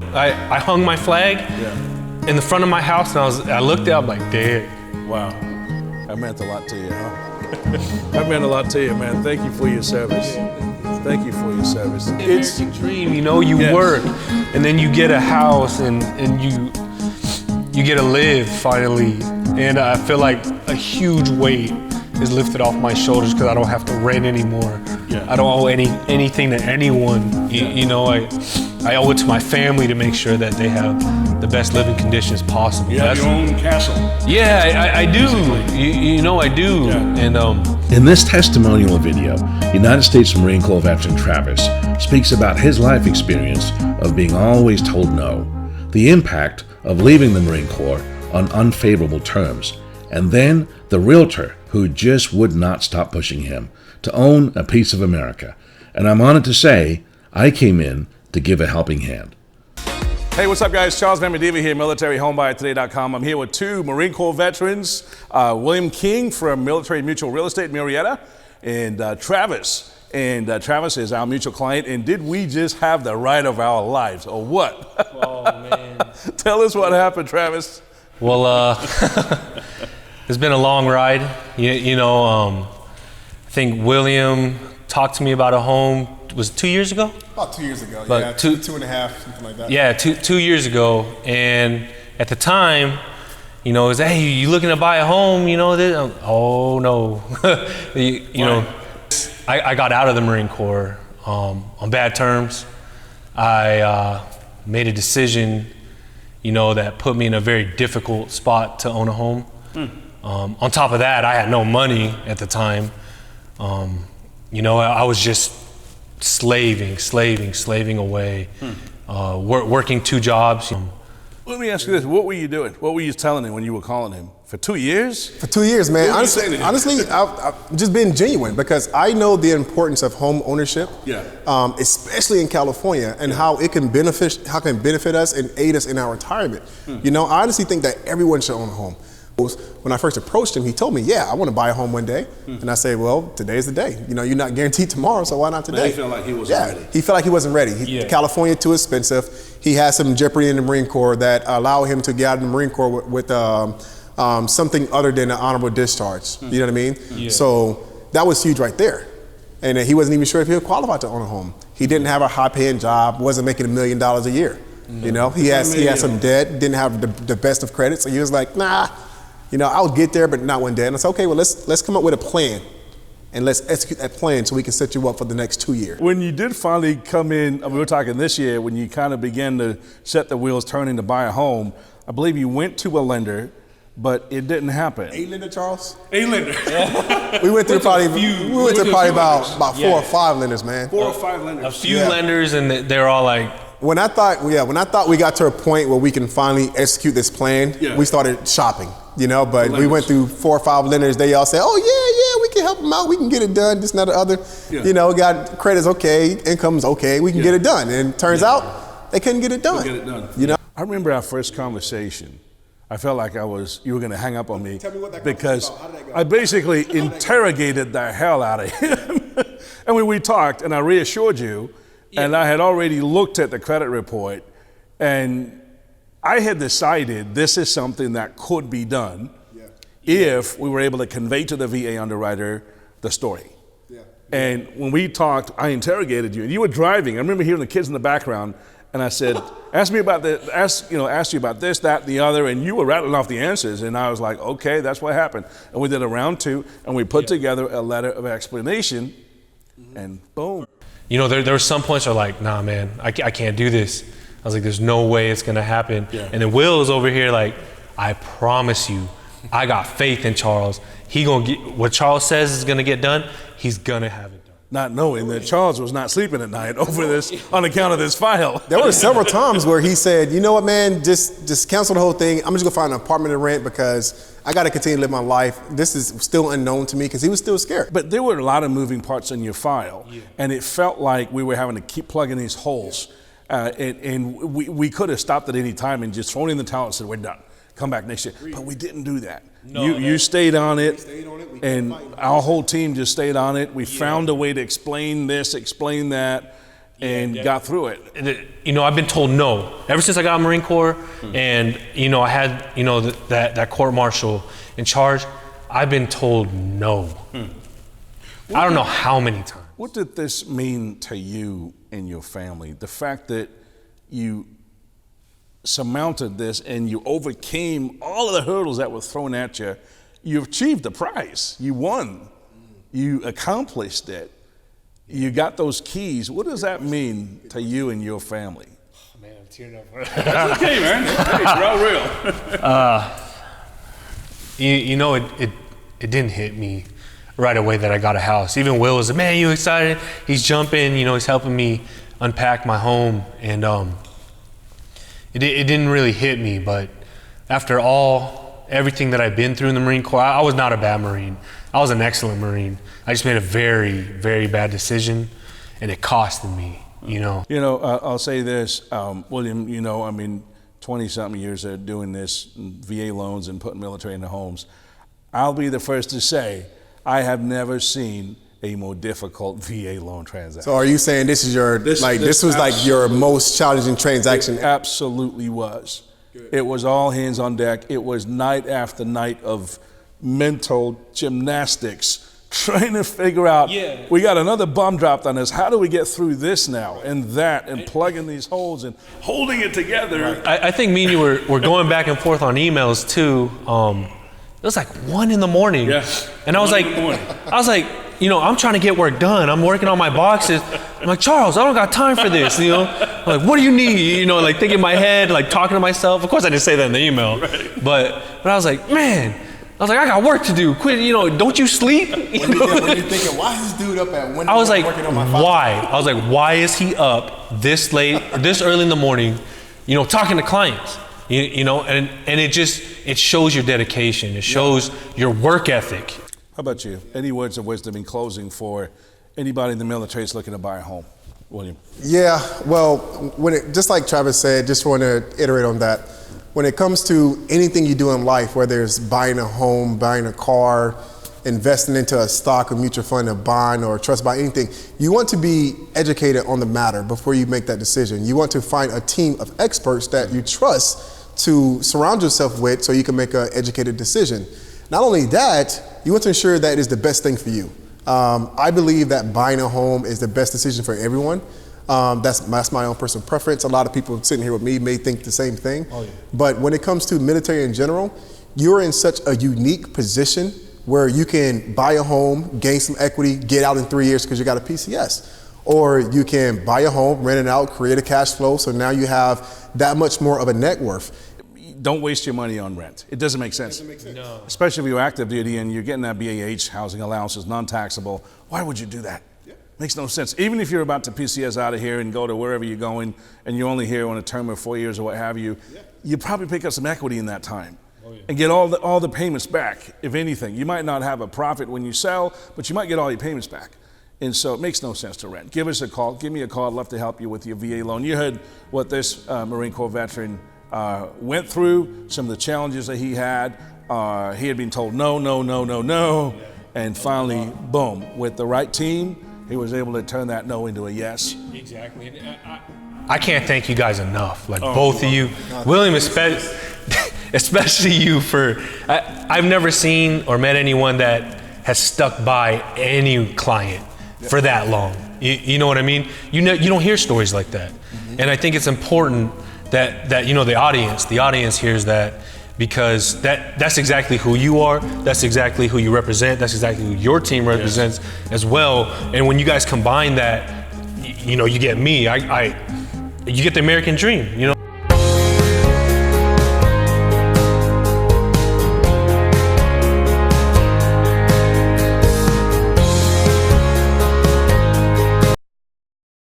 I hung my flag in the front of my house, and I looked out, I'm like, damn. Wow, that meant a lot to you, huh? That meant a lot to you, man. Thank you for your service. Thank you for your service. It's a dream, you know, you work, and then you get a house, and you get to live finally. And I feel like a huge weight is lifted off my shoulders because I don't have to rent anymore. I don't owe anything to anyone. You know, I owe it to my family to make sure that they have the best living conditions possible. You have your own castle. Yeah, I do. You know, I do. Yeah. And in this testimonial video, United States Marine Corps veteran Travis speaks about his life experience of being always told no, the impact of leaving the Marine Corps on unfavorable terms, and then the realtor who just would not stop pushing him to own a piece of America. And I'm honored to say I came in to give a helping hand. Hey, what's up, guys? Charles Van Medina here, MilitaryHomebuyerToday.com. I'm here with two Marine Corps veterans, William King from Military Mutual Real Estate, Marietta, and Travis. And Travis is our mutual client. And did we just have the ride of our lives, or what? Oh, man. Tell us what happened, Travis. Well, it's been a long ride. You know, I think William talked to me about a home, was it 2 years ago? About 2 years ago, but yeah, two and a half, something like that. Yeah, two years ago. And at the time, you know, it was, hey, you looking to buy a home, you know, oh no. you know, I got out of the Marine Corps on bad terms. I made a decision, you know, that put me in a very difficult spot to own a home. On top of that, I had no money at the time. You know, I was just slaving away, working 2 jobs. Let me ask you this, what were you doing? What were you telling him when you were calling him? For 2 years? For 2 years, man. What were you saying to him? Honestly, I've just been genuine because I know the importance of home ownership, especially in California, and how it can benefit us and aid us in our retirement. You know, I honestly think that everyone should own a home. When I first approached him, he told me, yeah, I want to buy a home one day. And I said, well, today's the day. You know, you're not guaranteed tomorrow, so why not today? But he felt like he wasn't ready. He felt like he wasn't ready. California, too expensive. He had some jeopardy in the Marine Corps that allowed him to get out of the Marine Corps with something other than an honorable discharge. You know what I mean? So that was huge right there. And he wasn't even sure if he was qualified to own a home. He didn't have a high-paying job, wasn't making $1 million a year. You know, he had some debt, didn't have the best of credit, so he was like, nah. You know, I'll get there, but not one day. And I said, okay, well, let's come up with a plan, and let's execute that plan so we can set you up for the next 2 years. When you did finally come in, we were talking this year, when you kind of began to set the wheels turning to buy a home, I believe you went to a lender, but it didn't happen. A lender, Charles? A lender. We went through probably about 4 or 5 lenders, man. 4 or 5 lenders. A few lenders, and they're all like, when I thought we got to a point where we can finally execute this plan, we started shopping, you know, but we went through 4 or 5 lenders. They all said, oh yeah, we can help them out. We can get it done, this and that, the other. You know, got credit's okay, income's okay, we can get it done. And it turns out they couldn't get it done. You know? I remember our first conversation. I felt like you were going to hang up on me because I basically interrogated the hell out of him. And when we talked, and I reassured you, and I had already looked at the credit report, and I had decided this is something that could be done if we were able to convey to the VA underwriter the story. And when we talked, I interrogated you, and you were driving. I remember hearing the kids in the background, and I said, ask you about this, that, the other, and you were rattling off the answers, and I was like, okay, that's what happened. And we did a round 2, and we put together a letter of explanation, and boom. You know, there were some points where like, nah, man, I can't do this. I was like, there's no way it's gonna happen. And then Will is over here like, I promise you, I got faith in Charles. He gonna get what Charles says is gonna get done. He's gonna have it done. Not knowing that Charles was not sleeping at night over this on account of this file. There were several times where he said, you know what, man, just cancel the whole thing. I'm just gonna find an apartment to rent because I gotta continue to live my life. This is still unknown to me because he was still scared. But there were a lot of moving parts in your file, and it felt like we were having to keep plugging these holes. And we could have stopped at any time and just thrown in the towel and said, we're done. Come back next year. But we didn't do that. You stayed on it, and our whole team just stayed on it. We found a way to explain this, explain that, and got through it. You know, I've been told no ever since I got Marine Corps, and you know, I had, you know, that court martial in charge. I've been told no. I don't know how many times. What did this mean to you and your family? The fact that you surmounted this and you overcame all of the hurdles that were thrown at you. You achieved the prize. You won. You accomplished it. You got those keys. What does that mean to you and your family? Oh, man, I'm tearing up. That's okay, man. It's real. You know, it didn't hit me right away that I got a house. Even Will was like, man, you excited? He's jumping, you know, he's helping me unpack my home. And it didn't really hit me, but after everything that I've been through in the Marine Corps, I was not a bad Marine. I was an excellent Marine. I just made a very, very bad decision, and it costed me, you know. You know, I'll say this, William, you know, I mean, 20-something years of doing this, VA loans and putting military in the homes. I'll be the first to say, I have never seen a more difficult VA loan transaction. So are you saying this is your, this was like your most challenging transaction? It absolutely was. Good. It was all hands on deck. It was night after night of mental gymnastics, trying to figure out, we got another bomb dropped on us. How do we get through this now and that, and plugging these holes and holding it together? I think me and you were going back and forth on emails too. It was like 1 a.m. Yeah. And I was like, you know, I'm trying to get work done. I'm working on my boxes. I'm like, Charles, I don't got time for this, you know? I'm like, what do you need? You know, like thinking in my head, like talking to myself. Of course I didn't say that in the email, but I was like, man, I was like, I got work to do. Quit, you know, don't you sleep? When you're thinking, why is this dude up at 1 I was like, working on my why? I was like, why is he up this late, this early in the morning, you know, talking to clients? You know, and it shows your dedication. It shows your work ethic. How about you? Any words of wisdom in closing for anybody in the military that's looking to buy a home? William? Yeah, well, just like Travis said, just want to iterate on that. When it comes to anything you do in life, whether it's buying a home, buying a car, investing into a stock, a mutual fund, a bond, or a trust buy, anything, you want to be educated on the matter before you make that decision. You want to find a team of experts that you trust to surround yourself with so you can make an educated decision. Not only that, you want to ensure that it is the best thing for you. I believe that buying a home is the best decision for everyone. That's my own personal preference. A lot of people sitting here with me may think the same thing. Oh, yeah. But when it comes to military in general, you're in such a unique position where you can buy a home, gain some equity, get out in 3 years because you got a PCS. Or you can buy a home, rent it out, create a cash flow, so now you have that much more of a net worth. Don't waste your money on rent. It doesn't make sense. No. Especially if you're active duty and you're getting that BAH, housing allowances, non-taxable. Why would you do that? Yeah. Makes no sense. Even if you're about to PCS out of here and go to wherever you're going and you're only here on a term of 4 years or what have you, you probably pick up some equity in that time and get all the payments back, if anything. You might not have a profit when you sell, but you might get all your payments back. And so it makes no sense to rent. Give us a call. Give me a call. I'd love to help you with your VA loan. You heard what this Marine Corps veteran went through, some of the challenges that he had. He had been told no, no, no, no, no. And finally, boom, with the right team, he was able to turn that no into a yes. Exactly. I can't thank you guys enough. Like both of you, William, especially you I've never seen or met anyone that has stuck by any client for that long. You know what I mean? You don't hear stories like that. And I think it's important that you know the audience hears that, because that's exactly who you are, that's exactly who you represent, that's exactly who your team represents as well. And when you guys combine that, you know, you get me, you get the American dream, you know.